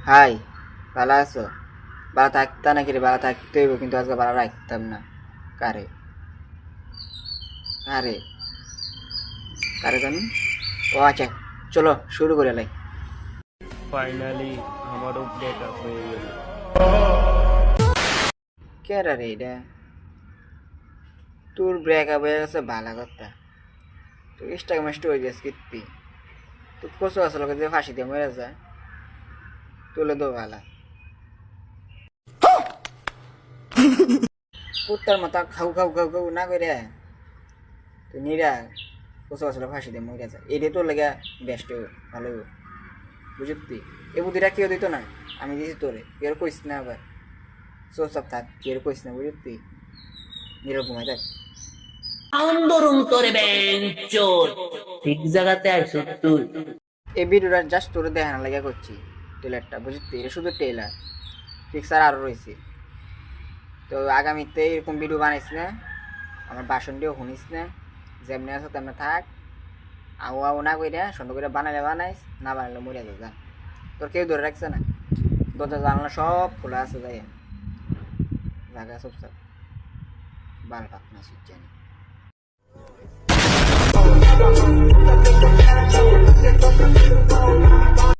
High, ভালো আছো? ভালো থাকতা নাকি রে? ভালো থাকতে হইব, কিন্তু আজকে ভালো রাখতাম না। কারে কারে কারে জানি। ও আচ্ছা, চলো শুরু করে লাই। ফাইনালি আমারও ব্রেকআপ হয়ে গেল। কে রে এটা? তোর ব্রেকআপ হয়ে গেছে, ভালো কথা। তুই ইনস্টাগ্রামে স্টোরি দিস কীর্তি, তুই কচু আসলে যে ফাঁসি দিয়ে মরে যায়, তুলে দো ভালা কুত্তার মতো খাউ খাউ খাউ খাউ না করে তুই নিরা কচু আসলে ফাঁসি দিয়ে মরে যায়। এটাই তোর লেগে বেস্ট, ভালো বুঝতি। এ বুদ্ধিটা কেউ দিত না, আমি দিছি তোরে। কেউ কইস না আবার, চোখ চাপ থাক, কেউ কইস না বুঝতি। নীরব ঘুমাই থাক। আন্দোলন তোরে বেঞ্চোদ ঠিক জায়গাতে আইছো তুই। এই ভিডিওটা জাস্ট তোরে দেখানো লাগে করছি, টেলারটা বুঝতি। এটা শুধু টেলার, পিকচার আরও রয়েছে। তো আগামীতে এরকম ভিডিও বানাইস না, আমার বাসনটিও শুনিস না। যেমনি আছো তেমনি থাক, আউ আউ না কইরা সুন্দর করে বানাইলে বানাইস, না বানাইলে মরে যা। তোর কেউ ধরে রাখছে না, দরজা জানলা সব খোলা আছে, যাই জায়গা সব সব বাল পাক না জানি।